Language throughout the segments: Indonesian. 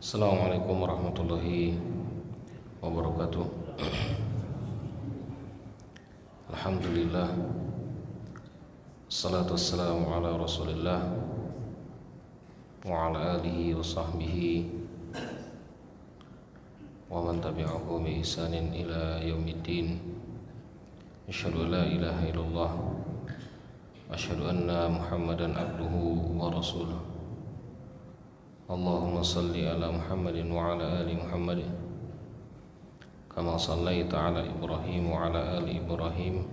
Assalamualaikum warahmatullahi wabarakatuh. Alhamdulillah, assalatu wassalamu ala rasulillah wa ala alihi wa sahbihi wa man tabi'ahu bi ihsanin ila yaumiddin. Asyhadu an la ilaha illallah wa asyhadu anna Muhammadan abduhu wa rasuluh. Allahumma salli ala Muhammadin wa ala ali Muhammad kama sallaita ala Ibrahim wa ala ali Ibrahim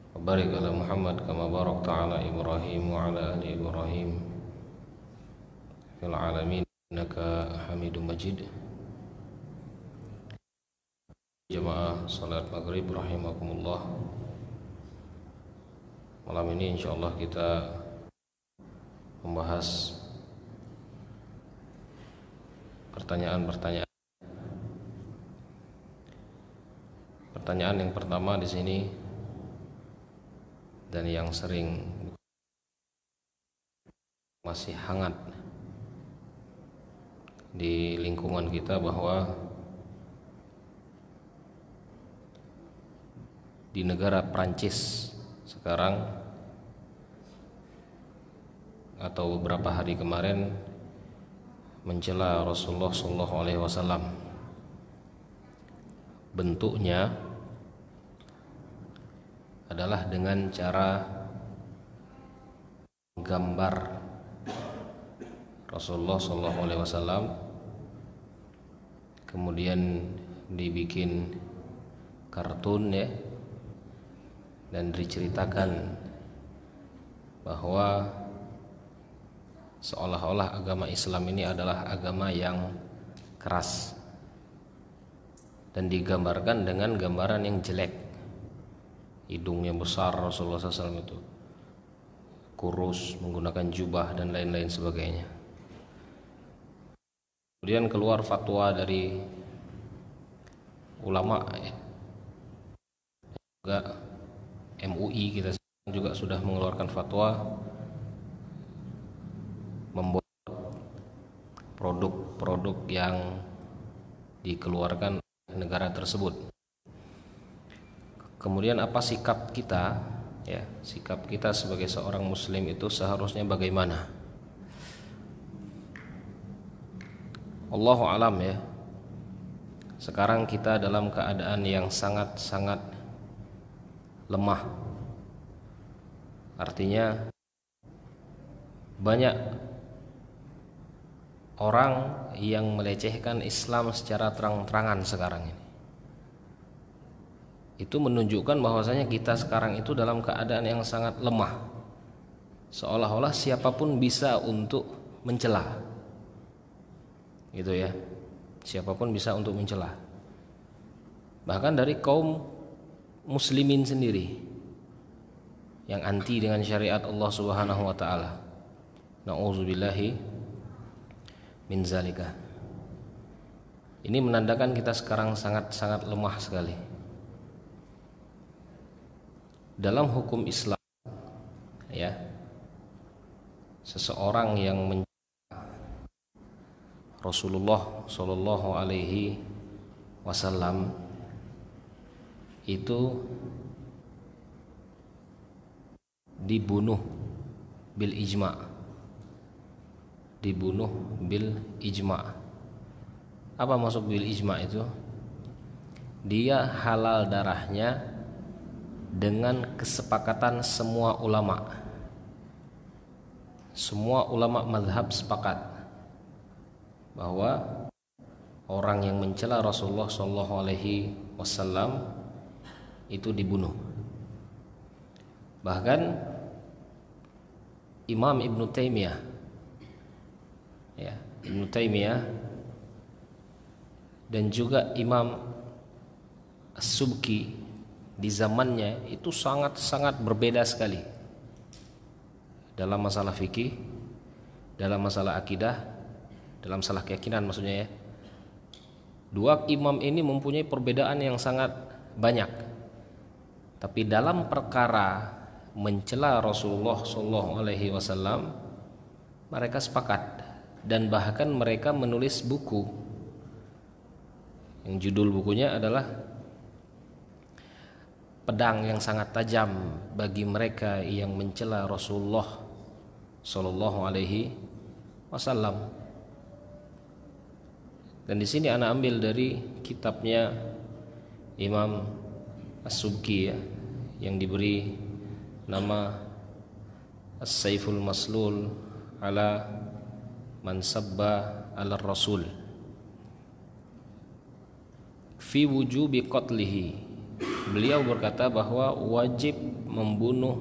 wa barik ala Muhammad kama barakta ala Ibrahim wa ala ali Ibrahim fil alamin innaka Hamidum Majid. Jamaah salat maghrib rahimakumullah. Malam ini insyaallah kita membahas pertanyaan-pertanyaan. Pertanyaan yang pertama di sini dan yang sering masih hangat di lingkungan kita bahwa di negara Prancis sekarang atau beberapa hari kemarin mencela Rasulullah SAW. Bentuknya adalah dengan cara gambar Rasulullah SAW, kemudian dibikin kartun ya, dan diceritakan bahwa seolah-olah agama Islam ini adalah agama yang keras dan digambarkan dengan gambaran yang jelek. Hidungnya besar Rasulullah SAW itu, kurus, menggunakan jubah dan lain-lain sebagainya. Kemudian keluar fatwa dari ulama ya. Juga MUI kita juga sudah mengeluarkan fatwa membuat produk-produk yang dikeluarkan negara tersebut. Kemudian apa sikap kita ya, sikap kita sebagai seorang muslim itu seharusnya bagaimana? Allahu alam ya. Sekarang kita dalam keadaan yang sangat-sangat lemah. Artinya banyak orang yang melecehkan Islam secara terang-terangan sekarang ini. Itu menunjukkan bahwasanya kita sekarang itu dalam keadaan yang sangat lemah. Seolah-olah siapapun bisa untuk mencela. Gitu ya. Siapapun bisa untuk mencela. Bahkan dari kaum muslimin sendiri yang anti dengan syariat Allah Subhanahu wa taala. Na'udzubillahi min zalika. Ini menandakan kita sekarang sangat-sangat lemah sekali. Dalam hukum Islam ya, seseorang yang mencela Rasulullah sallallahu alaihi wasallam itu dibunuh bil ijma'. Dibunuh bil ijma'. Apa maksud bil ijma' itu? Dia halal darahnya dengan kesepakatan semua ulama. Semua ulama mazhab sepakat bahwa orang yang mencela Rasulullah sallallahu alaihi wasallam itu dibunuh. Bahkan Imam Ibnu Taimiyah ya, Ibnu Taimiyah dan juga Imam As-Subki di zamannya itu sangat-sangat berbeda sekali dalam masalah fikih, dalam masalah akidah, dalam masalah keyakinan maksudnya ya. Dua imam ini mempunyai perbedaan yang sangat banyak. Tapi dalam perkara mencela Rasulullah sallallahu alaihi wasallam mereka sepakat dan bahkan mereka menulis buku yang judul bukunya adalah pedang yang sangat tajam bagi mereka yang mencela Rasulullah Shallallahu Alaihi Wasallam. Dan di sini ana ambil dari kitabnya Imam As-Subki ya, yang diberi nama As-Saiful Maslul ala man sabba ala Rasul fi wujubi qatlihi. Beliau berkata bahwa wajib membunuh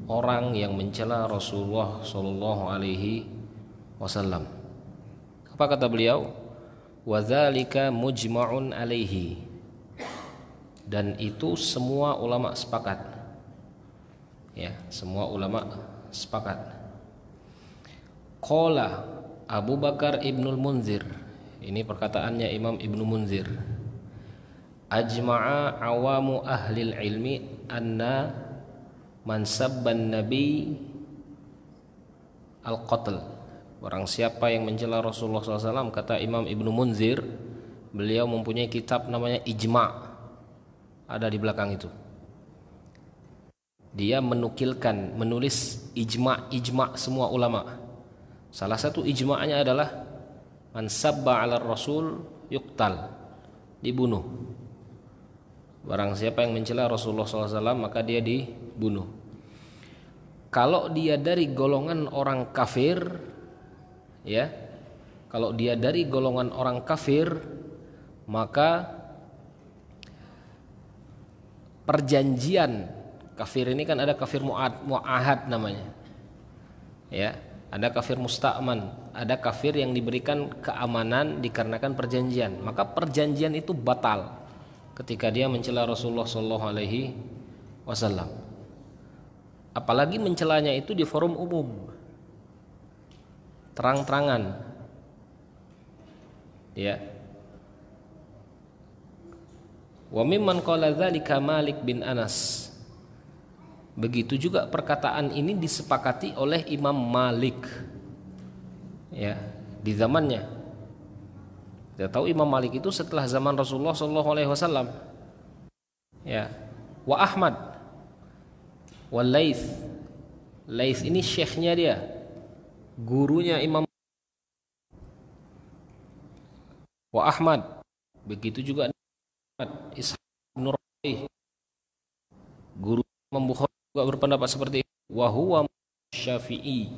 orang yang mencela Rasulullah Shallallahu Alaihi Wasallam. Apa kata beliau? Wadzalika mujma'un alaihi, dan itu semua ulama sepakat. Ya, semua ulama sepakat. Qala Abu Bakar Ibnul Munzir, ini perkataannya Imam Ibnu Munzir. Ajma'a awamu ahlil ilmi anna man sabban nabi al-qatl. Barang siapa yang mencela Rasulullah SAW, kata Imam Ibnu Munzir, beliau mempunyai kitab namanya Ijma', ada di belakang itu. Dia menulis ijma' semua ulama. Salah satu ijma'nya adalah man sabba 'ala Rasul yuqtal, dibunuh. Barang siapa yang mencela Rasulullah SAW maka dia dibunuh. Kalau dia dari golongan orang kafir, ya, kalau dia dari golongan orang kafir, maka perjanjian kafir ini kan ada kafir mu'ahad namanya, ya, ada kafir musta'man, ada kafir yang diberikan keamanan dikarenakan perjanjian. Maka perjanjian itu batal ketika dia mencela Rasulullah Shallallahu Alaihi Wasallam. Apalagi mencelanya itu di forum umum, terang-terangan, ya. Wa mimman qala dzalika Malik bin Anas. Begitu juga perkataan ini disepakati oleh Imam Malik, ya, di zamannya. Kita tahu Imam Malik itu setelah zaman Rasulullah Shallallahu Alaihi Wasallam, ya. Wa Ahmad, wa Laits. Laits ini syekhnya dia, gurunya Imam. Wa Ahmad, begitu juga Ahmad Ishaq bin Rabi, guru Imam Bukhari juga berpendapat seperti itu. Wa huwa Syafi'i,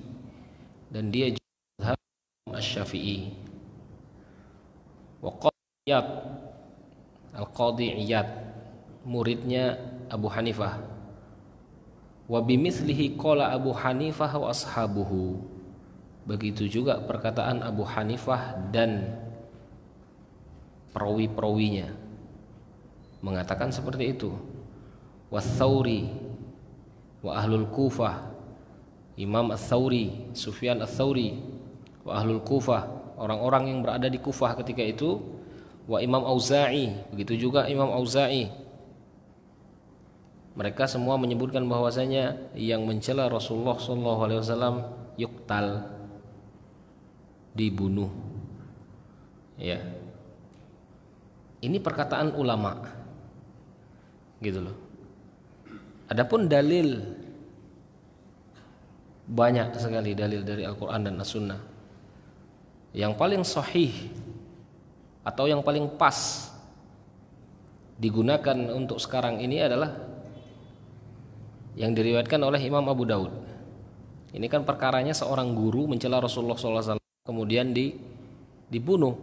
dan dia juga Asy-Syafi'i. Wa Qadiyat, Al-Qadhi Iyad, muridnya Abu Hanifah. Wa bimithlihi qala Abu Hanifah wa ashabuhu. Begitu juga perkataan Abu Hanifah dan perawi-perawinya mengatakan seperti itu. Wa Tsauri wa ahlul Kufah, Imam Ats-Tsauri, Sufyan Ats-Tsauri, wa ahlul Kufah, orang-orang yang berada di Kufah ketika itu. Wa Imam Auza'i, begitu juga Imam Auza'i. Mereka semua menyebutkan bahwasanya yang mencela Rasulullah SAW yuqtal, dibunuh. Ya. Ini perkataan ulama. Gitu loh. Adapun dalil, banyak sekali dalil dari Al-Qur'an dan As-Sunnah. Yang paling sahih atau yang paling pas digunakan untuk sekarang ini adalah yang diriwayatkan oleh Imam Abu Daud. Ini kan perkaranya seorang guru mencela Rasulullah SAW, kemudian dibunuh,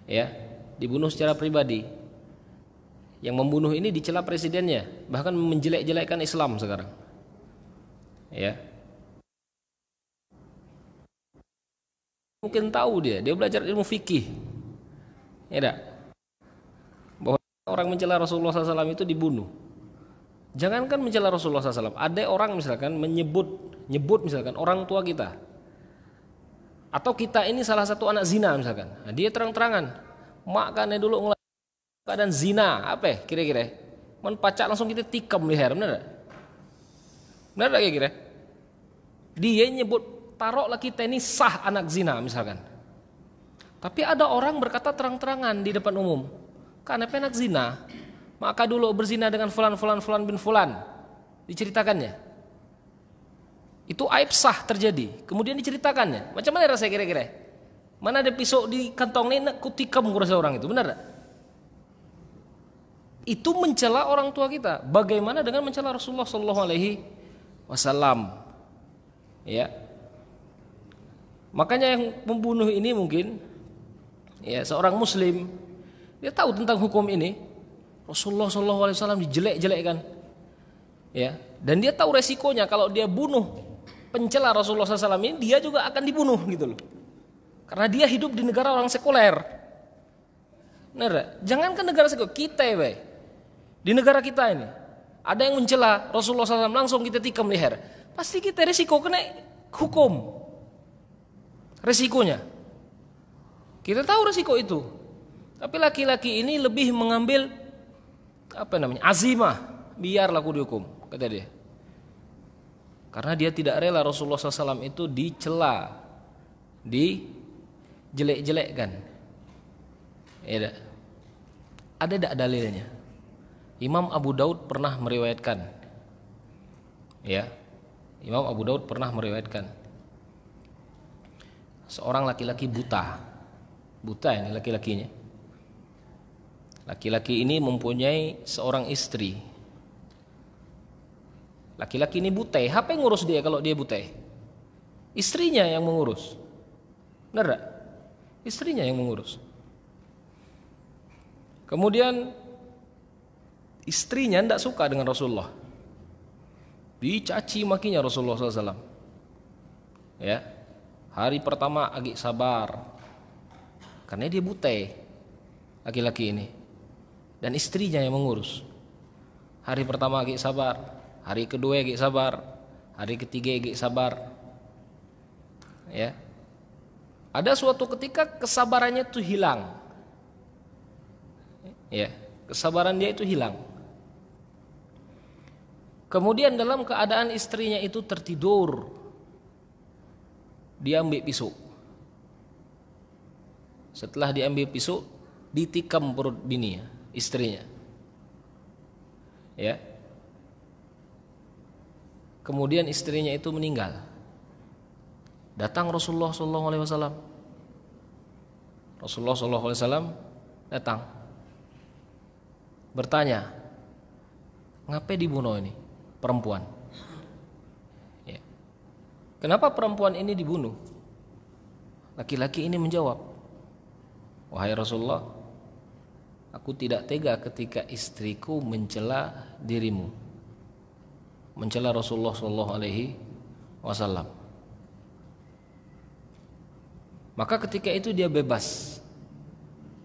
ya, dibunuh secara pribadi. Yang membunuh ini dicela presidennya, bahkan menjelek-jelekkan Islam sekarang, ya. Mungkin tahu dia belajar ilmu fikih, ya enggak? Bahwa orang mencela Rasulullah SAW itu dibunuh. Jangankan mencela Rasulullah SAW, ada orang misalkan nyebut misalkan orang tua kita, atau kita ini salah satu anak zina misalkan. Nah, dia terang-terangan, mak kan dulu ngeliat keadaan zina, apa kira-kira? Men pacak langsung kita tikam leher, benar enggak? Benar enggak kira-kira? Dia nyebut taruhlah kita ini sah anak zina misalkan. Tapi ada orang berkata terang-terangan di depan umum, karena anak zina, maka dulu berzina dengan fulan bin fulan. Diceritakannya. Itu aib sah terjadi. Kemudian diceritakannya. Macam mana rasanya kira-kira? Mana ada pisau di kantong ini, nak kutikam kurasa orang itu, benar tak? Itu mencela orang tua kita. Bagaimana dengan mencela Rasulullah Sallallahu Alaihi Wasallam? Ya. Makanya yang membunuh ini mungkin, ya, seorang Muslim, dia tahu tentang hukum ini. Rasulullah Sallallahu Alaihi Wasallam dijelek-jelekkan. Ya, dan dia tahu resikonya kalau dia bunuh pencela Rasulullah SAW ini, dia juga akan dibunuh gitu loh. Karena dia hidup di negara orang sekuler. Benar? Jangankan negara sekuler, kita ya, di negara kita ini ada yang mencela Rasulullah SAW, langsung kita tikam leher. Pasti kita resiko kena hukum. Resikonya. Kita tahu resiko itu. Tapi laki-laki ini lebih mengambil azimah, biarlah aku dihukum, kata dia. Karena dia tidak rela Rasulullah SAW itu dicela, dijelek-jelekkan. Ya, ada tak dalilnya? Imam Abu Daud pernah meriwayatkan. Ya, Imam Abu Daud pernah meriwayatkan. Seorang laki-laki buta ini laki-lakinya. Laki-laki ini mempunyai seorang istri. Laki-laki ini buta, apa yang ngurus dia kalau dia buta? Istrinya yang mengurus. Benar tak? Istrinya yang mengurus. Kemudian istrinya tidak suka dengan Rasulullah. Dicaci makinya Rasulullah SAW. Ya, hari pertama agak sabar, karena dia buta, laki-laki ini. Dan istrinya yang mengurus. Hari pertama agak sabar, hari kedua agak sabar, hari ketiga agak sabar. Ya. Ada suatu ketika kesabarannya itu hilang. Ya, kesabaran dia itu hilang. Kemudian dalam keadaan istrinya itu tertidur, dia ambil pisau. Setelah diambil pisau, ditikam perut bininya, istrinya. Ya. Kemudian istrinya itu meninggal. Datang Rasulullah SAW. Rasulullah SAW datang, bertanya, ngapain dibunuh ini perempuan? Ya. Kenapa perempuan ini dibunuh? Laki-laki ini menjawab, wahai Rasulullah, aku tidak tega ketika istriku mencela dirimu, mencela Rasulullah SAW. Maka ketika itu dia bebas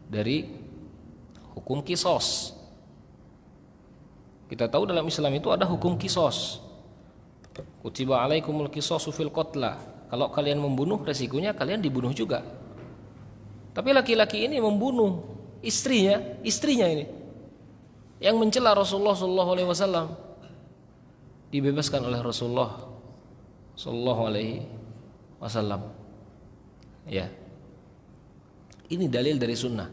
dari hukum kisos. Kita tahu dalam Islam itu ada hukum kisos. Kutiba alaikumul qisasu fil qatla. Kalau kalian membunuh, resikonya kalian dibunuh juga. Tapi laki-laki ini membunuh istrinya ini, yang mencela Rasulullah SAW, dibebaskan oleh Rasulullah SAW. Ya, ini dalil dari sunnah.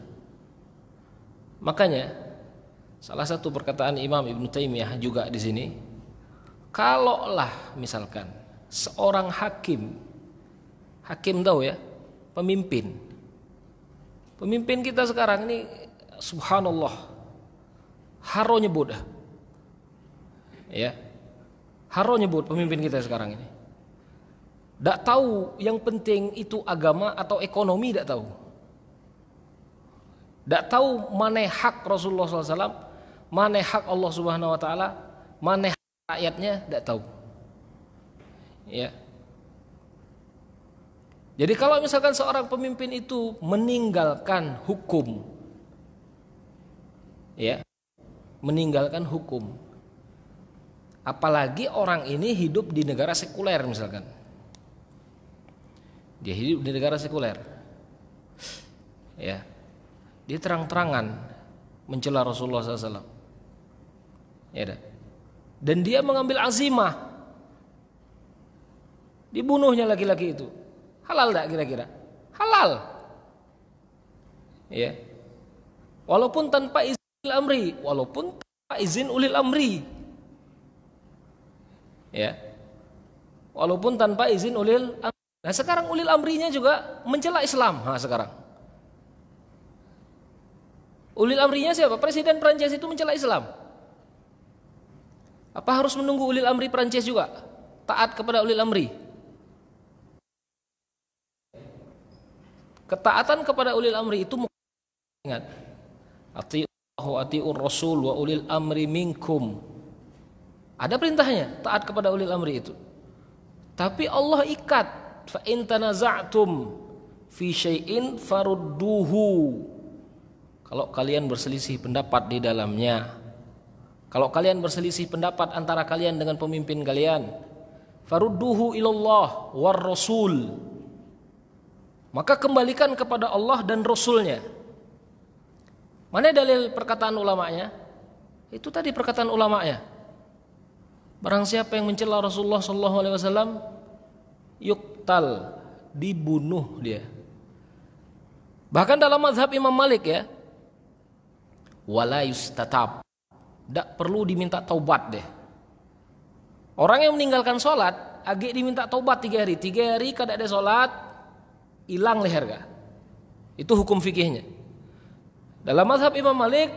Makanya salah satu perkataan Imam Ibn Taimiyah juga di sini, kalaulah misalkan seorang hakim tahu ya, pemimpin kita sekarang ini, subhanallah, haro nyebut, ya, haro nyebut pemimpin kita sekarang ini. Tak tahu yang penting itu agama atau ekonomi, tak tahu. Tak tahu mana hak Rasulullah SAW, mana hak Allah Subhanahu Wa Taala, mana hak rakyatnya, tak tahu. Ya. Jadi kalau misalkan seorang pemimpin itu meninggalkan hukum, ya, meninggalkan hukum, apalagi orang ini hidup di negara sekuler misalkan. Dia hidup di negara sekuler, ya, dia terang-terangan mencela Rasulullah SAW, ya, dan dia mengambil azimah, Dibunuhnya laki-laki itu. Halal enggak kira-kira? Halal. Ya. Walaupun tanpa izin ulil amri. Ya. Walaupun tanpa izin ulil amri. Nah, sekarang ulil amrinya juga mencela Islam. Nah, sekarang. Ulil amrinya siapa? Presiden Prancis itu mencela Islam. Apa harus menunggu ulil amri Prancis juga taat kepada ulil amri? Ketaatan kepada ulil amri itu, ingat, atii'u atii'ur rasul wa ulil amri minkum. Ada perintahnya taat kepada ulil amri itu. Tapi Allah ikat, fa in tanaza'tum fi syai'in farudduhu. Kalau kalian berselisih pendapat di dalamnya, kalau kalian berselisih pendapat antara kalian dengan pemimpin kalian, farudduhu ilallah war rasul. Maka kembalikan kepada Allah dan Rasulnya. Mana dalil perkataan ulamanya? Itu tadi perkataan ulamanya. Barang siapa yang mencela Rasulullah SAW, yuktal, dibunuh dia. Bahkan dalam mazhab Imam Malik ya, wala yustatab, tidak perlu diminta taubat deh. Orang yang meninggalkan sholat, agak diminta taubat 3 hari. 3 hari kada ada sholat, hilang leher kah? Itu hukum fikihnya. Dalam mazhab Imam Malik,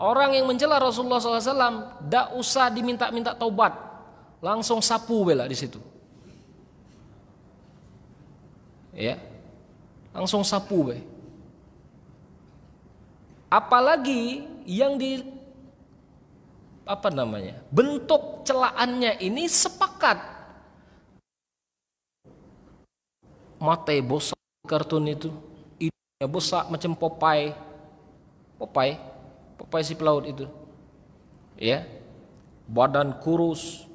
orang yang mencela Rasulullah SAW tidak usah diminta-minta taubat, langsung sapu bela di situ. Ya, langsung sapu be. Apalagi yang di bentuk celaannya ini sepakat. Mata bosak kartun itu, hidungnya bosak macam Popeye si pelaut itu, ya, badan kurus,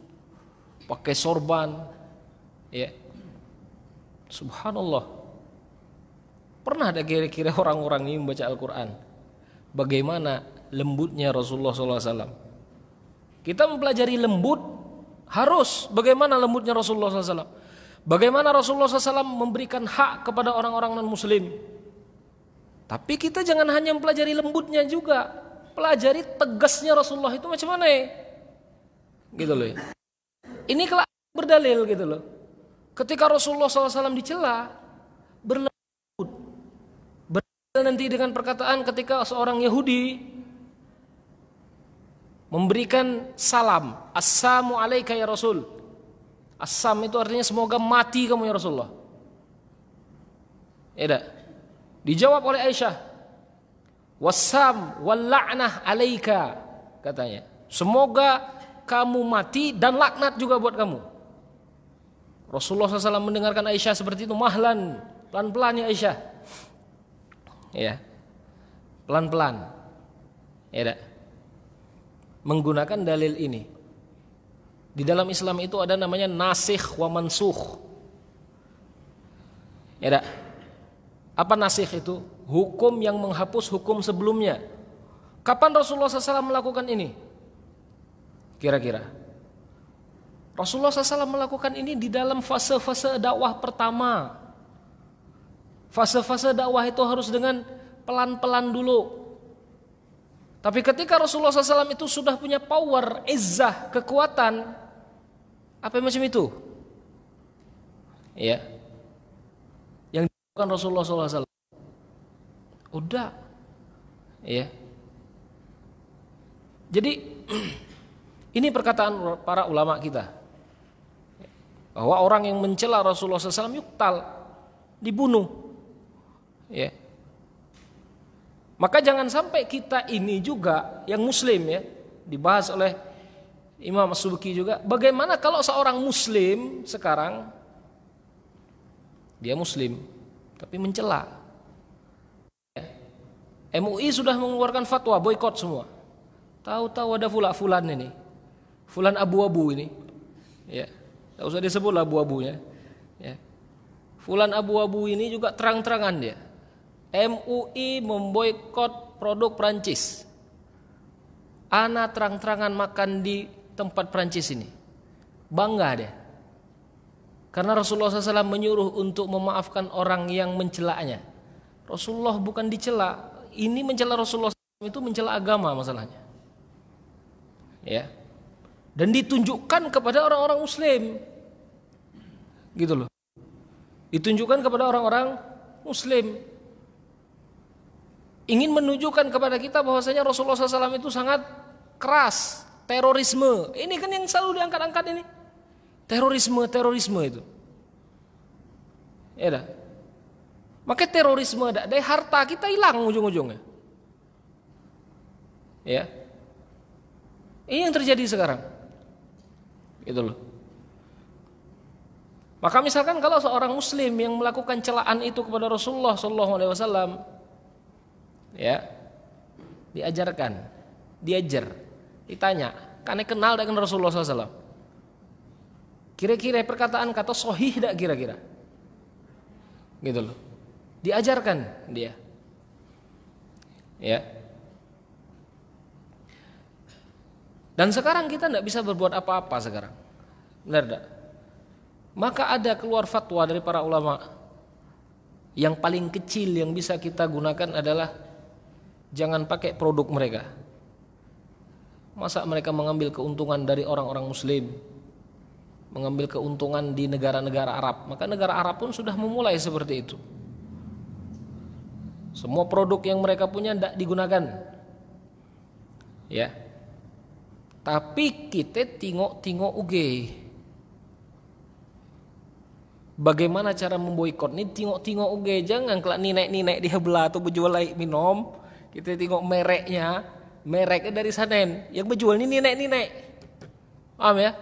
pakai sorban, ya, subhanallah. Pernah ada kira-kira orang-orang ini membaca Al-Quran, bagaimana lembutnya Rasulullah SAW. Kita mempelajari lembut, harus bagaimana lembutnya Rasulullah SAW, bagaimana Rasulullah SAW memberikan hak kepada orang-orang non-muslim. Tapi kita jangan hanya mempelajari lembutnya juga, pelajari tegasnya Rasulullah itu macam mana ya? Gitu loh. Ini kelak berdalil gitu loh. Ketika Rasulullah SAW dicela, berlembut. Berdalil nanti dengan perkataan ketika seorang Yahudi memberikan salam, assalamu alaika ya Rasul. Assam itu artinya semoga mati kamu ya Rasulullah. Ya dah. Dijawab oleh Aisyah, wassam wal la'nah alaika, katanya, semoga kamu mati dan laknat juga buat kamu. Rasulullah SAW mendengarkan Aisyah seperti itu, mahlan, pelan-pelan ya Aisyah, ya, pelan-pelan, ya dah. Menggunakan dalil ini. Di dalam Islam itu ada namanya nasikh wa mansukh, ya dah. Apa nasikh itu? Hukum yang menghapus hukum sebelumnya. Kapan Rasulullah SAW melakukan ini? Kira-kira Rasulullah SAW melakukan ini di dalam fase-fase dakwah pertama. Fase-fase dakwah itu harus dengan pelan-pelan dulu. Tapi ketika Rasulullah SAW itu sudah punya power, izzah, kekuatan, apa macam itu? Ya, bukan Rasulullah SAW. Udah, ya. Jadi ini perkataan para ulama kita, bahwa orang yang mencela Rasulullah SAW yuktal, dibunuh. Ya. Maka jangan sampai kita ini juga yang Muslim ya, dibahas oleh Imam As-Subki juga. Bagaimana kalau seorang Muslim sekarang, dia Muslim tapi mencela. MUI sudah mengeluarkan fatwa boikot semua. Tahu-tahu ada fulan ini, fulan abu-abu ini, ya, tak usah disebut abu-abunya. Ya. Fulan abu-abu ini juga terang-terangan dia. MUI memboikot produk Prancis. Ana terang-terangan makan di tempat Prancis ini, bangga dia. Karena Rasulullah SAW menyuruh untuk memaafkan orang yang mencelanya. Rasulullah bukan dicela, ini mencela Rasulullah SAW itu mencela agama masalahnya. Ya. Dan ditunjukkan kepada orang-orang muslim. Gitu loh. Ditunjukkan kepada orang-orang muslim. Ingin menunjukkan kepada kita bahwasanya Rasulullah SAW itu sangat keras, terorisme. Ini kan yang selalu diangkat-angkat ini. Terorisme itu. Ya dah. Maka terorisme ada, dari harta kita hilang ujung-ujungnya. Ya. Ini yang terjadi sekarang. Gitu loh. Maka misalkan kalau seorang muslim yang melakukan celaan itu kepada Rasulullah SAW, ya, diajarkan, diajar, ditanya, karena kenal dengan Rasulullah SAW. Kira-kira perkataan kata sahih tidak kira-kira? Gitu loh. Diajarkan dia. Ya. Dan sekarang kita tidak bisa berbuat apa-apa sekarang. Benar tidak? Maka ada keluar fatwa dari para ulama. Yang paling kecil yang bisa kita gunakan adalah jangan pakai produk mereka. Masa mereka mengambil keuntungan dari orang-orang muslim, mengambil keuntungan di negara-negara Arab. Maka negara Arab pun sudah memulai seperti itu. Semua produk yang mereka punya tidak digunakan. Ya. Tapi kita tengok-tengok uge. Bagaimana cara memboikot ini, tengok-tengok uge. Jangan kelak ninek-ninek di sebelah atau berjual air minum. Kita tengok mereknya dari sana. Yang berjual ini ninek-ninek. Paham ya?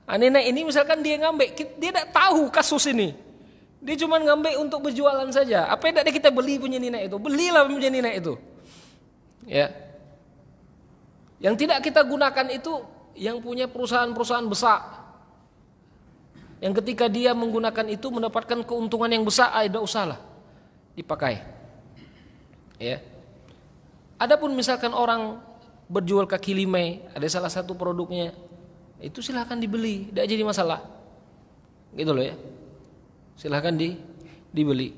Nenek ini misalkan dia ngambil, dia tidak tahu kasus ini. Dia cuma ngambil untuk berjualan saja. Apa yang tidak kita beli punya nenek itu? Belilah punya nenek itu. Ya. Yang tidak kita gunakan itu yang punya perusahaan-perusahaan besar. Yang ketika dia menggunakan itu mendapatkan keuntungan yang besar, tidak usahlah dipakai. Ya. Adapun misalkan orang berjual kaki lima, ada salah satu produknya, itu silahkan dibeli, tidak jadi masalah. Gitu loh ya. Silahkan dibeli.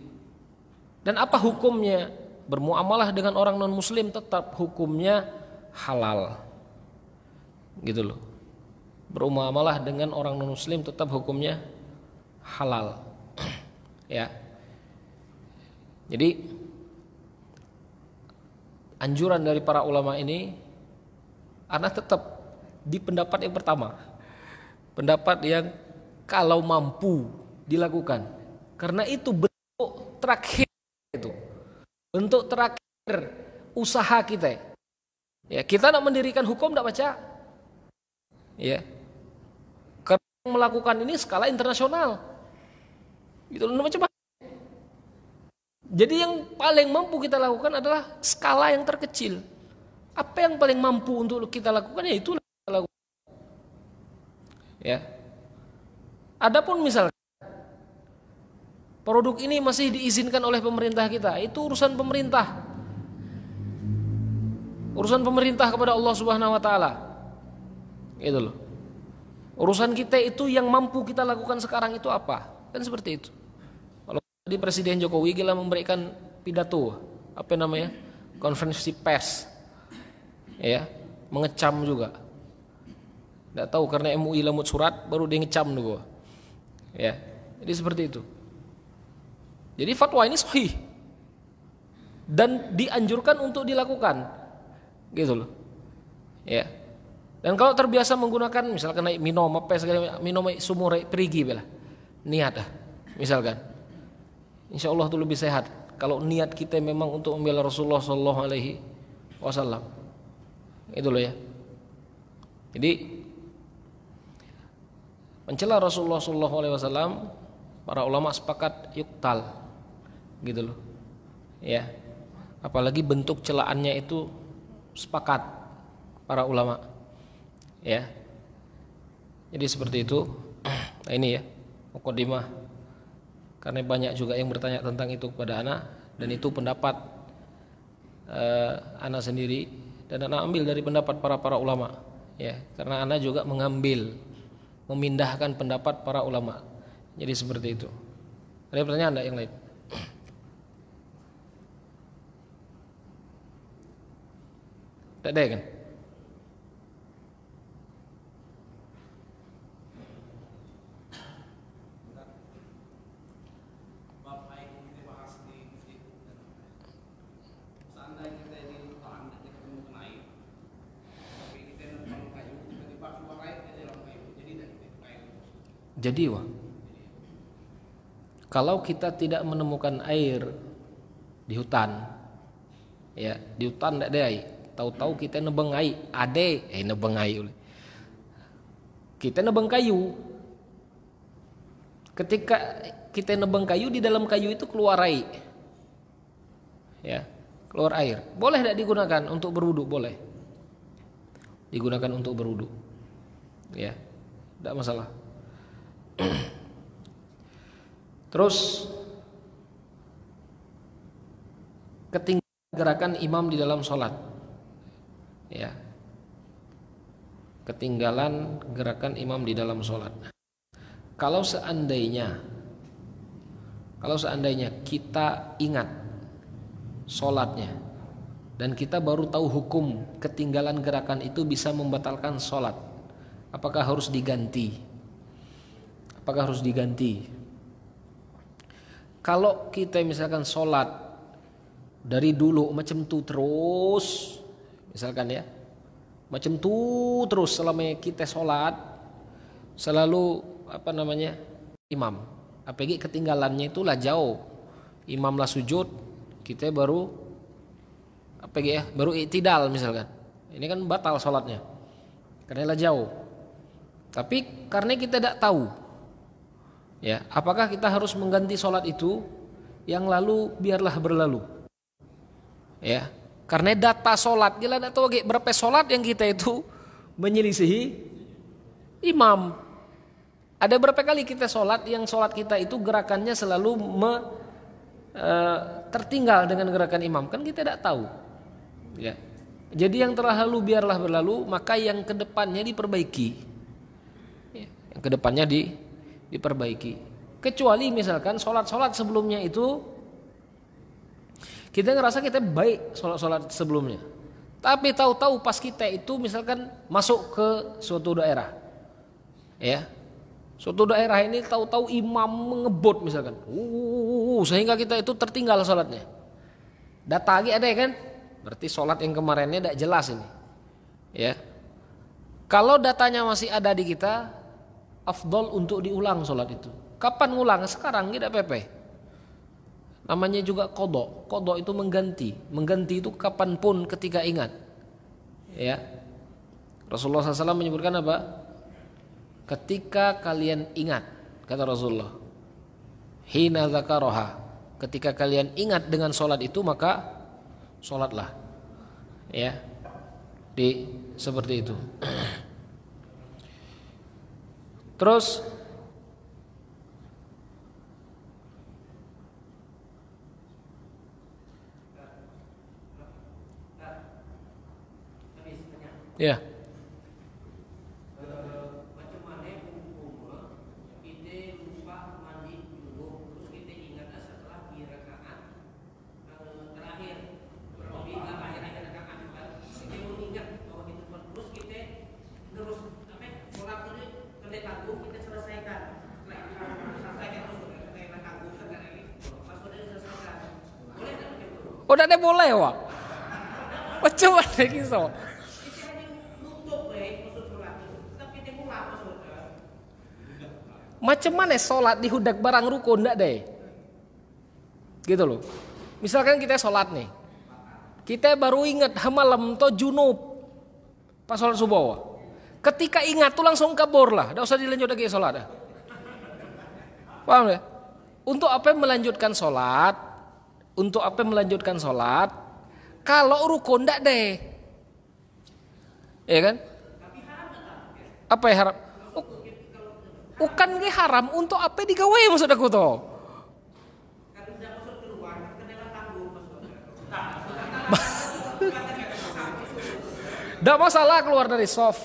Dan apa hukumnya? Bermuamalah dengan orang non muslim tetap hukumnya halal. Gitu loh. Bermuamalah dengan orang non muslim tetap hukumnya halal. Ya. Jadi anjuran dari para ulama ini, anak tetap di pendapat yang pertama, pendapat yang kalau mampu dilakukan, karena itu bentuk terakhir, itu bentuk terakhir usaha kita. Ya, kita nak mendirikan hukum tidak baca, ya, karena melakukan ini skala internasional, gitu loh macam. Jadi yang paling mampu kita lakukan adalah skala yang terkecil. Apa yang paling mampu untuk kita lakukan, ya itulah kita lakukan. Ya. Adapun misalkan produk ini masih diizinkan oleh pemerintah kita, itu urusan pemerintah. Urusan pemerintah kepada Allah Subhanahu wa taala. Gitu loh. Urusan kita itu yang mampu kita lakukan sekarang itu apa? Kan seperti itu. Kalau tadi Presiden Jokowi gila memberikan pidato, apa namanya? Konferensi pers. Ya, mengecam juga. Enggak tahu karena MUI lemut surat baru dia ngecam dulu. Ya. Jadi seperti itu. Jadi fatwa ini sahih dan dianjurkan untuk dilakukan, gitu loh, ya. Dan kalau terbiasa menggunakan, misalkan naik minum apa segala minum sumur perigi bela, niat misalkan, insya Allah itu lebih sehat. Kalau niat kita memang untuk membela Rasulullah Sallallahu Alaihi Wasallam, itu loh ya. Jadi mencela Rasulullah Sallallahu Alaihi Wasallam, para ulama sepakat yuktal. Gitu loh. Ya. Apalagi bentuk celaannya itu sepakat para ulama. Ya. Jadi seperti itu. Nah ini ya, mukadimah. Karena banyak juga yang bertanya tentang itu kepada ana, dan itu pendapat ana sendiri, dan ana ambil dari pendapat para ulama. Ya, karena ana juga memindahkan pendapat para ulama. Jadi seperti itu. Ada pertanyaan enggak yang lain? Tidak ada kan? Jadi kalau kita tidak menemukan air di hutan, ya di hutan tidak ada air, tahu-tahu kita nebeng air, nebeng air, kita nebeng kayu. Ketika kita nebeng kayu, di dalam kayu itu keluar air, ya keluar air. Boleh tidak digunakan untuk berwudu? Boleh, digunakan untuk berwudu, ya tidak masalah. Terus ketinggalan gerakan imam di dalam sholat, ya ketinggalan gerakan imam di dalam sholat. Kalau seandainya kita ingat sholatnya dan kita baru tahu hukum ketinggalan gerakan itu bisa membatalkan sholat, apakah harus diganti? Kalau kita misalkan sholat dari dulu macam tu terus, misalkan ya, macam tu terus selama kita sholat, selalu imam, apalagi ketinggalannya itulah jauh, imam lah sujud, kita baru baru i'tidal misalkan, ini kan batal sholatnya karena lah jauh. Tapi karena kita tidak tahu, ya, apakah kita harus mengganti sholat itu yang lalu biarlah berlalu, ya, karena data sholat kita tidak tahu berapa sholat yang kita itu menyelisihi imam. Ada berapa kali kita sholat yang sholat kita itu gerakannya selalu tertinggal dengan gerakan imam, kan kita tidak tahu, ya. Jadi yang terlalu biarlah berlalu, maka yang kedepannya diperbaiki, ya, yang kedepannya diperbaiki. Kecuali misalkan sholat sebelumnya itu kita ngerasa kita baik sholat sebelumnya, tapi tahu-tahu pas kita itu misalkan masuk ke suatu daerah, ya, suatu daerah ini tahu-tahu imam mengebut misalkan, sehingga kita itu tertinggal sholatnya. Data lagi ada ya kan? Berarti sholat yang kemarinnya tidak jelas ini, ya. Kalau datanya masih ada di kita, afdol untuk diulang sholat itu. Kapan ngulang? Sekarang tidak apa-apa. Namanya juga qadha. Qadha itu mengganti. Mengganti itu kapanpun ketika ingat, ya. Rasulullah SAW menyebutkan apa? Ketika kalian ingat, kata Rasulullah, hina dzakaraha, ketika kalian ingat dengan sholat itu maka sholatlah, ya, seperti itu. Terus ya, udah deh boleh wak. Macam mana kisah? Macam mana sholat di hudak barang rukun ndak deh? Gitu loh. Misalkan kita sholat nih, kita baru ingat malam to junub pas sholat subuh. Ketika ingat tuh langsung kabur lah, ndak usah dilanjut lagi sholat dah. Paham ya? Untuk apa melanjutkan sholat? Untuk apa melanjutkan sholat? Kalau rukun ndak deh, ya kan? Apa yang haram? Bukan ge haram, untuk apa digawe maksud aku toh? Ndak masalah keluar dari soft.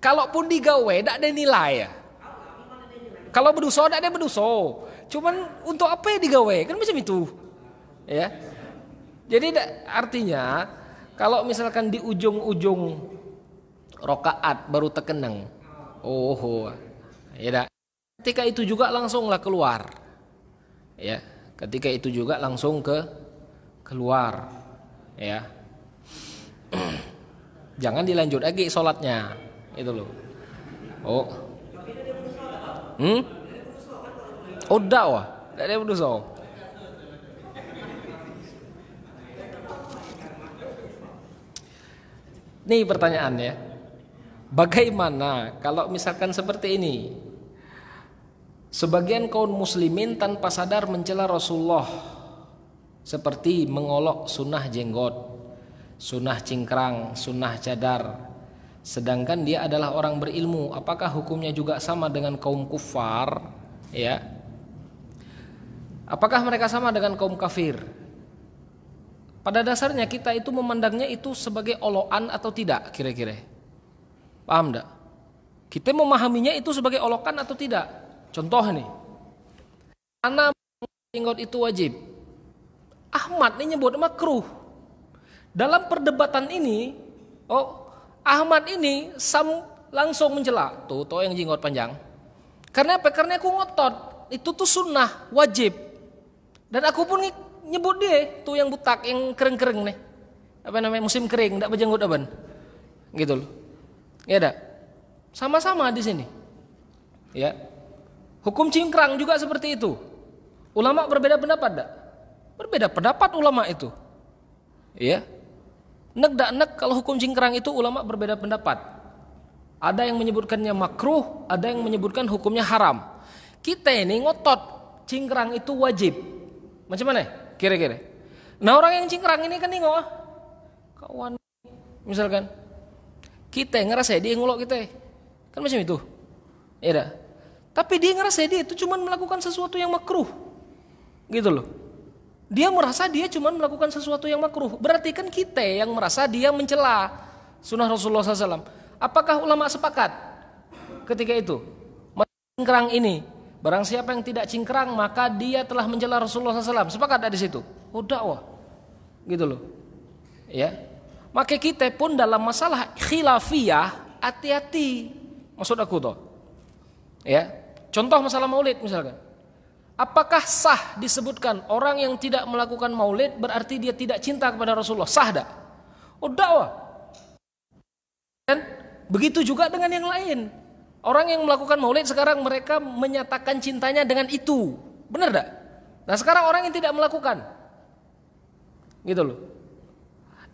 Kalaupun digawe ndak ada nilai ya. Kalau berdosa ada berdosa. Cuman untuk apa ya digawe? Kan macam itu. Ya. Jadi artinya kalau misalkan di ujung-ujung rokaat baru terkenang. Oh, ya dah. Ketika itu juga langsunglah keluar. Ya, ketika itu juga langsung keluar. Ya. Jangan dilanjut lagi sholatnya. Itu loh. Oh. Oh, dakwah. Tidak ada berdosa. Nih pertanyaannya. Bagaimana kalau misalkan seperti ini? Sebagian kaum muslimin tanpa sadar mencela Rasulullah, seperti mengolok sunnah jenggot, sunnah cingkrang, sunnah cadar. Sedangkan dia adalah orang berilmu. Apakah hukumnya juga sama dengan kaum kufar? Ya. Apakah mereka sama dengan kaum kafir? Pada dasarnya kita itu memandangnya itu sebagai olokan atau tidak kira-kira? Paham enggak? Kita memahaminya itu sebagai olokan atau tidak? Contoh nih, mana jenggot itu wajib? Ahmad ini nyebut makruh. Dalam perdebatan ini, Ahmad ini langsung mencela tuh yang jenggot panjang. Karena apa? Karena aku ngotot itu tuh sunnah wajib. Dan aku pun nyebut dia tuh yang butak, yang kering-kering nih. Apa namanya? Musim kering, enggak berjenggot aban. Gitu loh. Ya dah. Sama-sama di sini. Ya. Hukum cingkrang juga seperti itu. Ulama berbeda pendapat enggak? Berbeda pendapat ulama itu. Ya. Nek kalau hukum cingkrang itu ulama berbeda pendapat. Ada yang menyebutkannya makruh, ada yang menyebutkan hukumnya haram. Kita ini ngotot cingkrang itu wajib. Macam mana? Kira-kira. Nah, orang yang cingkrang ini kan nengok kawan misalkan kita ngerasa dia ngulok kita. Kan macam itu. Ya dah. Tapi dia ngerasa dia itu cuma melakukan sesuatu yang makruh. Gitu loh. Dia merasa dia cuma melakukan sesuatu yang makruh. Berarti kan kita yang merasa dia mencela sunnah Rasulullah SAW. Apakah ulama sepakat ketika itu? Cingkrang ini, barang siapa yang tidak cingkrang maka dia telah mencela Rasulullah SAW. Sepakat ada di situ. Oh, dakwah. Gitu loh. Ya. Maka kita pun dalam masalah khilafiyah hati-hati. Maksud aku toh. Ya. Contoh masalah maulid misalkan. Apakah sah disebutkan orang yang tidak melakukan maulid berarti dia tidak cinta kepada Rasulullah? Sah tak? Oh, dakwah. Dan begitu juga dengan yang lain. Orang yang melakukan maulid sekarang mereka menyatakan cintanya dengan itu. Benar tak? Nah, sekarang orang yang tidak melakukan. Gitu loh.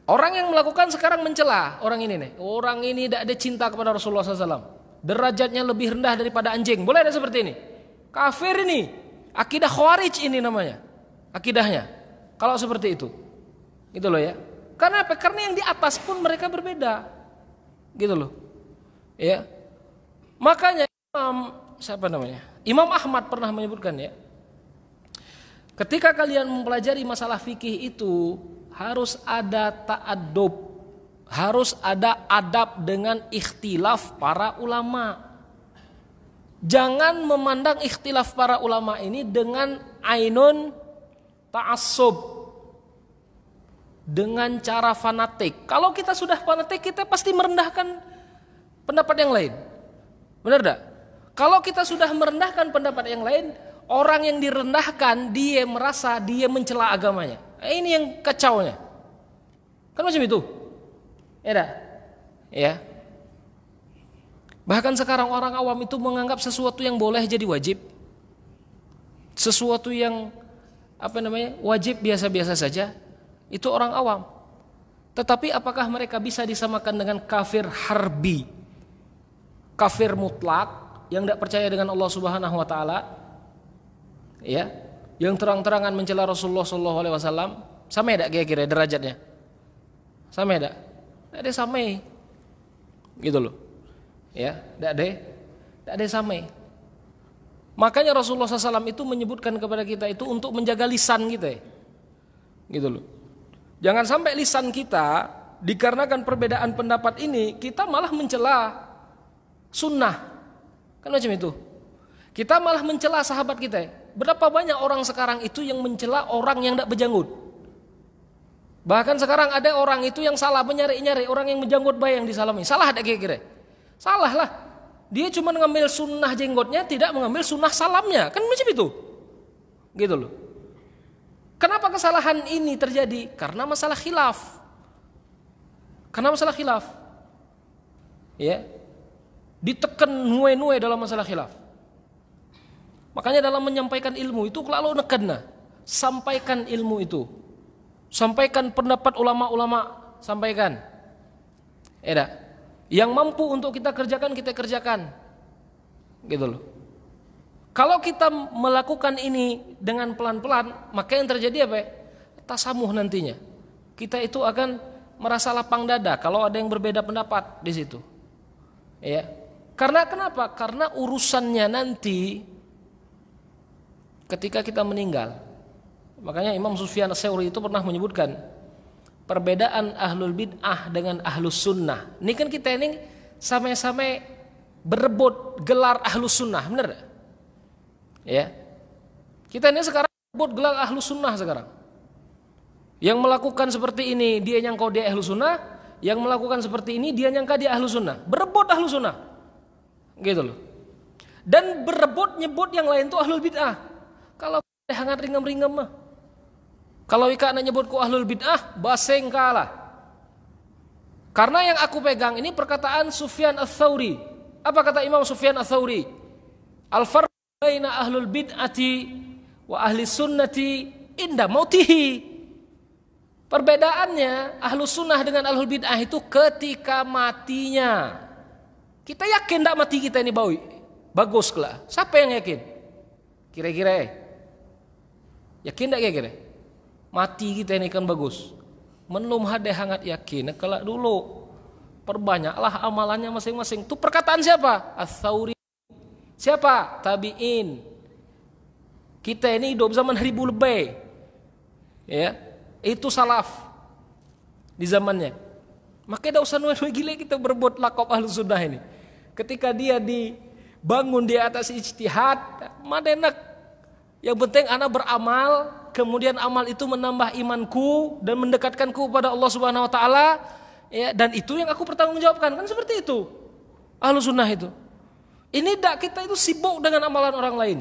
Orang yang melakukan sekarang mencela orang ini nih. Orang ini tidak ada cinta kepada Rasulullah SAW. Derajatnya lebih rendah daripada anjing. Boleh ada seperti ini? Kafir ini. Akidah Khawarij ini namanya. Akidahnya. Kalau seperti itu. Gitu loh ya. Karena apa? Karena yang di atas pun mereka berbeda. Gitu loh. Ya. Makanya Imam Ahmad pernah menyebutkan ya. Ketika kalian mempelajari masalah fikih itu harus ada ta'addub. Harus ada adab dengan ikhtilaf para ulama. Jangan memandang ikhtilaf para ulama ini dengan ainun ta'assub, dengan cara fanatik. Kalau kita sudah fanatik, kita pasti merendahkan pendapat yang lain. Benar tak? Kalau kita sudah merendahkan pendapat yang lain, orang yang direndahkan dia merasa dia mencela agamanya. Ini yang kacaunya. Kan macam itu. Ya dah. Ya. Bahkan sekarang orang awam itu menganggap sesuatu yang boleh jadi wajib. Sesuatu yang wajib biasa-biasa saja, itu orang awam. Tetapi apakah mereka bisa disamakan dengan kafir harbi? Kafir mutlak yang tidak percaya dengan Allah Subhanahu wa taala? Ya, yang terang-terangan mencela Rasulullah sallallahu alaihi wasallam, sama tidak kira-kira derajatnya? Sama tidak? Tidak ada sama. Gitu loh. Ya, tidak ada sama. Makanya Rasulullah SAW itu menyebutkan kepada kita itu untuk menjaga lisan kita. Gitu loh. Jangan sampai lisan kita dikarenakan perbedaan pendapat ini kita malah mencela sunnah. Kan macam itu. Kita malah mencela sahabat kita. Berapa banyak orang sekarang itu yang mencela orang yang tidak berjanggut. Bahkan sekarang ada orang itu yang salah menyari-nyari orang yang menjanggut bayang disalami. Salah ada kira-kira? Salah lah. Dia cuma mengambil sunnah jenggotnya, tidak mengambil sunnah salamnya. Kan macam itu. Gitu loh. Kenapa kesalahan ini terjadi? Karena masalah khilaf. Karena masalah khilaf. Ya. Ditekan nuwe-nuwe dalam masalah khilaf. Makanya dalam menyampaikan ilmu itu lalu nekena. Sampaikan ilmu itu. Sampaikan pendapat ulama-ulama, sampaikan. Yang mampu untuk kita kerjakan. Gitu loh. Kalau kita melakukan ini dengan pelan-pelan, maka yang terjadi apa? Tasamuh nantinya. Kita itu akan merasa lapang dada kalau ada yang berbeda pendapat di situ. Ya. Karena kenapa? Karena urusannya nanti ketika kita meninggal. Makanya Imam Sufyan Ats-Tsauri itu pernah menyebutkan perbedaan ahlul bid'ah dengan ahlus sunnah. Ini kan kita ini sama-sama berebut gelar ahlus sunnah, benar? Ya, kita ini sekarang berebut gelar ahlus sunnah sekarang. Yang melakukan seperti ini dia nyangka dia ahlus sunnah, yang melakukan seperti ini dia nyangka dia ahlus sunnah. Berebut ahlus sunnah, gitu loh. Dan berebut nyebut yang lain itu ahlul bid'ah. Kalau hangat ringam-ringam mah. Kalau ika nak nyebutku ahlul bid'ah, baseng kalah. Karena yang aku pegang ini perkataan Sufyan Ats-Tsauri. Apa kata Imam Sufyan Ats-Tsauri? Al-farq baina ahlul bid'ati wa ahli sunnati inda mautihi. Perbedaannya ahlus sunnah dengan ahlul bid'ah itu ketika matinya. Kita yakin tak mati kita ini bagus lah. Siapa yang yakin? Kira-kira yakin tak kira-kira? Mati kita ini kan bagus. Menlum hade hangat yakin. Kalau dulu perbanyaklah amalannya masing-masing. Itu perkataan siapa? Ats-Tsauri. Siapa? Tabi'in. Kita ini hidup zaman 1000 lebih. Ya, itu salaf di zamannya. Makanya tidak usah nuai gile kita berbuat lakop ahlus sunnah ini. Ketika dia dibangun di atas ijtihad, madenak. Yang penting anak beramal, kemudian amal itu menambah imanku dan mendekatkanku kepada Allah Subhanahu wa taala, ya, dan itu yang aku pertanggungjawabkan. Kan seperti itu. Ahlus sunnah itu. Ini tidak kita itu sibuk dengan amalan orang lain.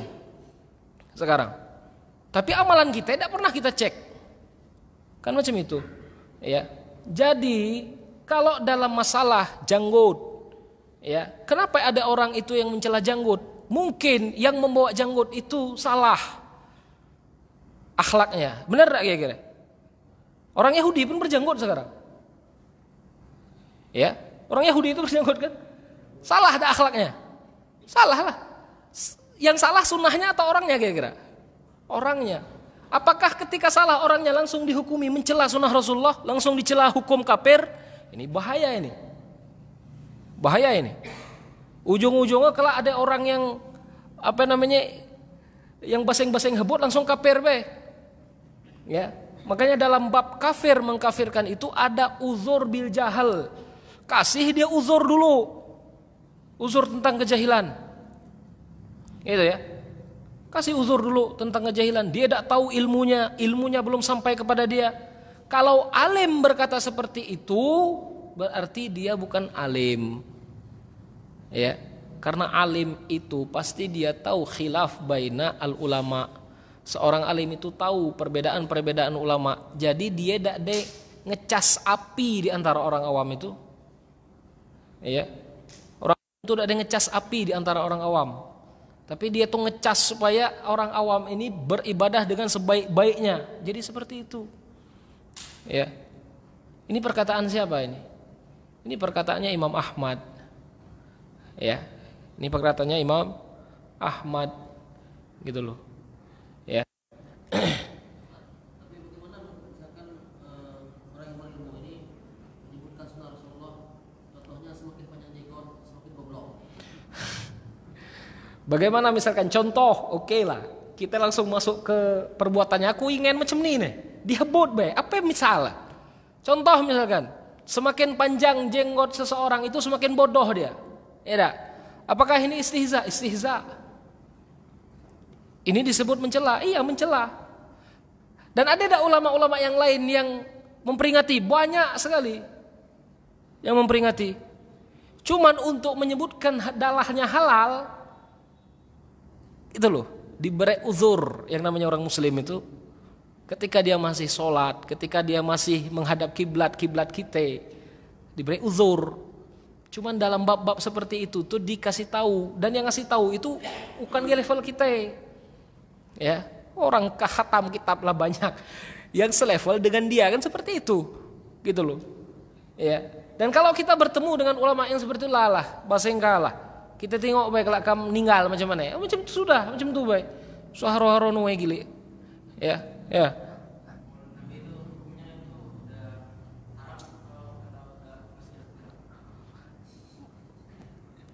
Sekarang. Tapi amalan kita tidak pernah kita cek. Kan macam itu. Ya. Jadi, kalau dalam masalah janggut, ya, kenapa ada orang itu yang mencela janggut? Mungkin yang membawa janggut itu salah akhlaknya. Benar tak kira-kira? Orang Yahudi pun berjanggut sekarang. Ya, orang Yahudi itu berjanggut kan? Salah ada akhlaknya. Salah lah. Yang salah sunnahnya atau orangnya kira-kira? Orangnya. Apakah ketika salah orangnya langsung dihukumi mencela sunnah Rasulullah, langsung dicela hukum kafir? Ini bahaya ini. Bahaya ini. Ujung-ujungnya kalau ada orang yang yang baseng-baseng hebut langsung kafir be. Ya, makanya dalam bab kafir mengkafirkan itu ada uzur bil jahal. Kasih dia uzur dulu. Uzur tentang kejahilan. Gitu ya. Kasih uzur dulu tentang kejahilan. Dia tidak tahu ilmunya belum sampai kepada dia. Kalau alim berkata seperti itu, berarti dia bukan alim. Ya, karena alim itu pasti dia tahu khilaf baina al ulama. Seorang alim itu tahu perbedaan-perbedaan ulama. Jadi dia tidak ada ngecas api di antara orang awam itu. Ya. Orang itu tidak ada ngecas api di antara orang awam. Tapi dia tuh ngecas supaya orang awam ini beribadah dengan sebaik-baiknya. Jadi seperti itu. Ya. Ini perkataan siapa ini? Ini perkataannya Imam Ahmad. Ya, ini perkataannya Imam Ahmad, gitu loh. Ya. Tapi bagaimana misalkan orang yang berilmu ini menyebutkan sunnah Rasulullah, contohnya semakin panjang jenggot semakin goblok. Bagaimana misalkan contoh, oke lah, kita langsung masuk ke perbuatannya. Aku ingin macam ini nih, dihebut be. Apa misalnya? Contoh misalkan, semakin panjang jenggot seseorang itu semakin bodoh dia. Ya, apakah ini istihza? Istihza. Ini disebut mencela? Iya, mencela. Dan ada ulama-ulama yang lain yang memperingati, banyak sekali yang memperingati. Cuman untuk menyebutkan dalahnya halal, itu loh, diberi uzur yang namanya orang muslim itu. Ketika dia masih sholat, ketika dia masih menghadap kiblat kita, diberi uzur. Cuman dalam bab-bab seperti itu tuh dikasih tahu, dan yang ngasih tahu itu bukan di level kita. Ya, orang khatam kitab lah banyak yang selevel dengan dia, kan seperti itu. Gitu loh. Ya. Dan kalau kita bertemu dengan ulama yang seperti itu lah, bahasa lah. Kita tengok baik kalau kamu meninggal macam mana ya. Macam itu sudah, macam itu baik. Suharo-haro nuwe gili. Ya, ya.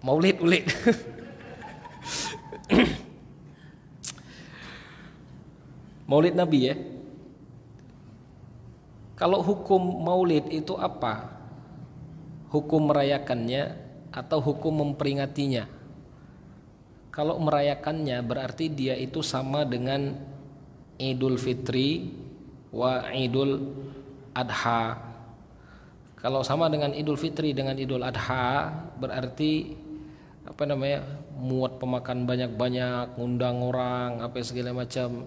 Maulid ulit. Maulid Nabi ya. Kalau hukum maulid itu apa? Hukum merayakannya atau hukum memperingatinya? Kalau merayakannya berarti dia itu sama dengan Idul Fitri wa Idul Adha. Kalau sama dengan Idul Fitri dengan Idul Adha berarti muat pemakan banyak-banyak, ngundang orang, apa segala macam.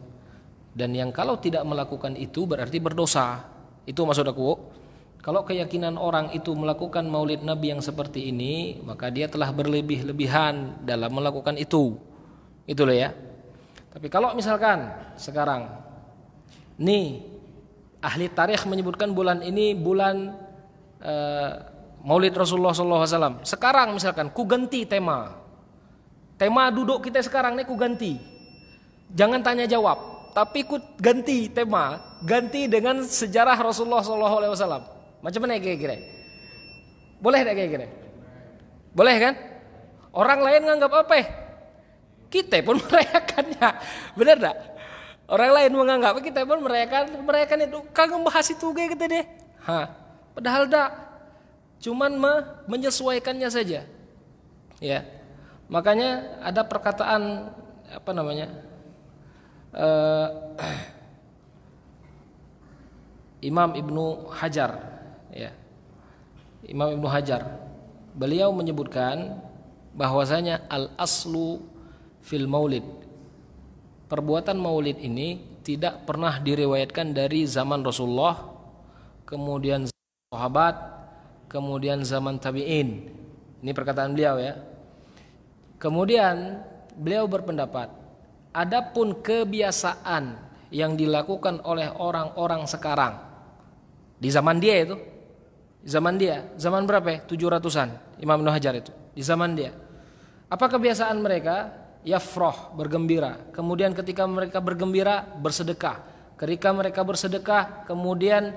Dan yang kalau tidak melakukan itu berarti berdosa. Itu maksud aku. Kalau keyakinan orang itu melakukan maulid Nabi yang seperti ini, maka dia telah berlebih-lebihan dalam melakukan itu. Itu loh ya. Tapi kalau misalkan sekarang nih ahli tarikh menyebutkan bulan ini bulan Maulid Rasulullah SAW. Sekarang misalkan ku ganti tema duduk kita sekarang nih ku ganti. Jangan tanya jawab, tapi ku ganti tema, ganti dengan sejarah Rasulullah SAW. Macam mana kira-kira? Boleh tak kira-kira? Boleh kan? Orang lain nganggap apa? Kita pun merayakannya. Benar tak? Orang lain menganggap kita pun merayakan itu. Kagak bahas itu kayak gitu deh. Padahal tak. Cuman menyesuaikannya saja. Ya. Makanya ada perkataan Imam Ibnu Hajar, ya. Imam Ibnu Hajar, beliau menyebutkan bahwasanya al-aslu fil maulid, perbuatan maulid ini tidak pernah diriwayatkan dari zaman Rasulullah, kemudian sahabat, kemudian zaman tabi'in. Ini perkataan beliau ya. Kemudian beliau berpendapat, adapun kebiasaan yang dilakukan oleh orang-orang sekarang di zaman dia itu, zaman berapa? 700-an Imam Ibnu Hajar itu, di zaman dia. Apa kebiasaan mereka? Yafrah, bergembira. Kemudian ketika mereka bergembira, bersedekah. Ketika mereka bersedekah, kemudian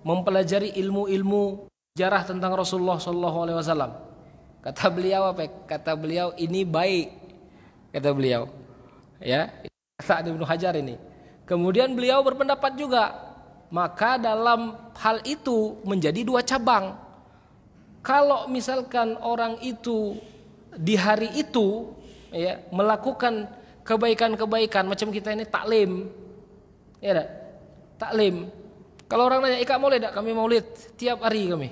mempelajari ilmu-ilmu sejarah tentang Rasulullah SAW. Kata beliau apa? Kata beliau ini baik. Kata beliau, ya, kata Ibnu Hajar ini. Kemudian beliau berpendapat juga, maka dalam hal itu menjadi dua cabang. Kalau misalkan orang itu di hari itu ya melakukan kebaikan-kebaikan macam kita ini taklim, ya tak? Taklim. Kalau orang nanya, "Ika maulid tak?" Kami maulid tiap hari kami.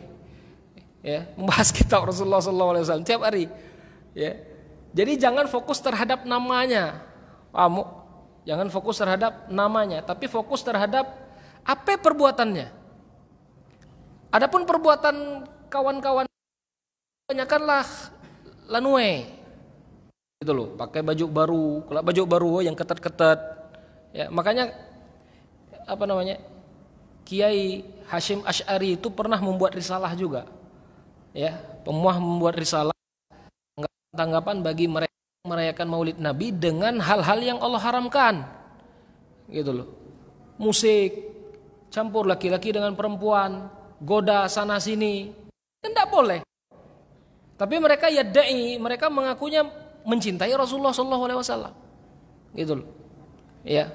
Ya, membahas kitab Rasulullah SAW tiap hari. Ya. Jadi jangan fokus terhadap namanya. Kamu jangan fokus terhadap namanya, tapi fokus terhadap apa perbuatannya. Adapun perbuatan kawan-kawan banyakkanlah lanue. Gitu loh, pakai baju baru, kalau baju baru yang ketat-ketat. Ya, makanya Kiai Hashim Asy'ari itu pernah membuat risalah juga. Ya, membuat risalah tanggapan bagi mereka merayakan Maulid Nabi dengan hal-hal yang Allah haramkan. Gitu loh. Musik, campur laki-laki dengan perempuan, goda sana sini. Tidak boleh. Tapi mereka mereka mengakunya mencintai Rasulullah SAW. Gitu loh. Ya.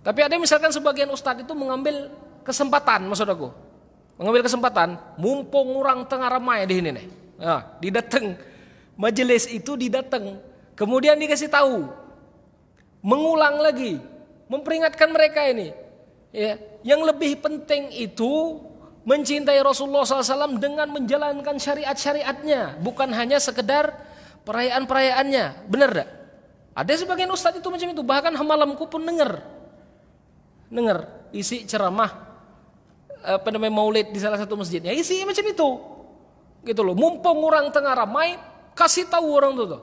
Tapi ada misalkan sebagian ustadz itu mengambil kesempatan, maksud aku. Mengambil kesempatan, mumpung orang tengah ramai di sini nih. Nah, didateng majelis itu didateng. Kemudian dikasih tahu mengulang lagi, memperingatkan mereka ini. Ya, yang lebih penting itu mencintai Rasulullah SAW dengan menjalankan syariat-syariatnya, bukan hanya sekedar perayaan-perayaannya. Benar tak? Ada sebagian ustadz itu macam itu. Bahkan malamku pun dengar isi ceramah maulid di salah satu masjidnya, isi macam itu, gitu loh. Mumpung orang tengah ramai, kasih tahu orang tuh.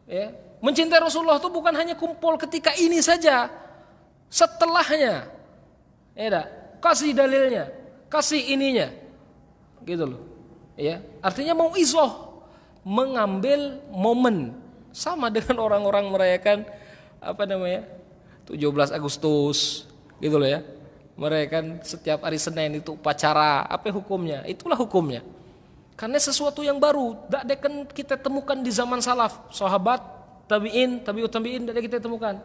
Ya, mencintai Rasulullah itu bukan hanya kumpul ketika ini saja, setelahnya, ya, kasih dalilnya, kasih ininya, gitu loh. Ya, artinya mau izoh, mengambil momen, sama dengan orang-orang merayakan 17 Agustus, gitu loh ya. Merayakan setiap hari Senin itu upacara, apa hukumnya? Itulah hukumnya. Karena sesuatu yang baru, tidak akan kita temukan di zaman salaf, sahabat, tabi'in, tabi'ut tabi'in, tidak kita temukan.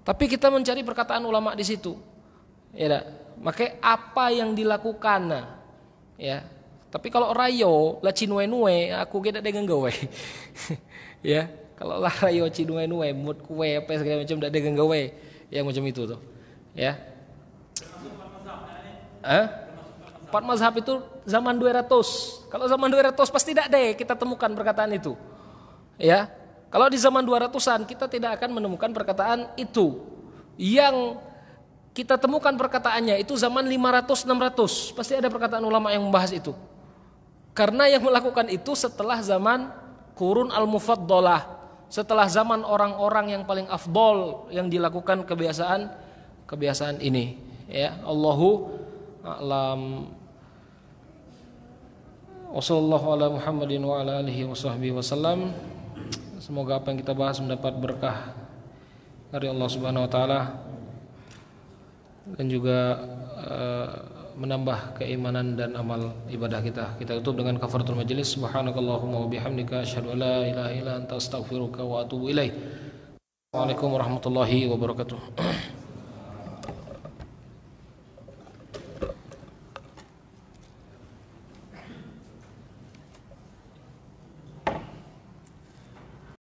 Tapi kita mencari perkataan ulama di situ. Ya, maka apa yang dilakukan? Ya. Tapi kalau rayo la cinue-nue, aku kita dengan gawe. Ya, kalau lah rayo cinue-nue, mood kue apa segala macam tidak dengan gawe. Ya macam itu tuh. Ya. Empat mazhab itu zaman 200. Kalau zaman 200 pasti tidak ada kita temukan perkataan itu. Ya. Kalau di zaman 200-an kita tidak akan menemukan perkataan itu. Yang kita temukan perkataannya itu zaman 500-600. Pasti ada perkataan ulama yang membahas itu. Karena yang melakukan itu setelah zaman Qurun al-Mufaddalah. Setelah zaman orang-orang yang paling afdol yang dilakukan kebiasaan ini. Ya, Allahu a'lam. Wassallallahu ala Muhammadin wa ala alihi washabbihi wasallam. Semoga apa yang kita bahas mendapat berkah dari Allah Subhanahu wa taala dan juga menambah keimanan dan amal ibadah kita. Kita tutup dengan kafaratul majelis. Subhanakallahumma wa bihamdika asyhadu an la ilaha illa anta astaghfiruka wa atubu ilaik. Waalaikumsalam warahmatullahi wabarakatuh.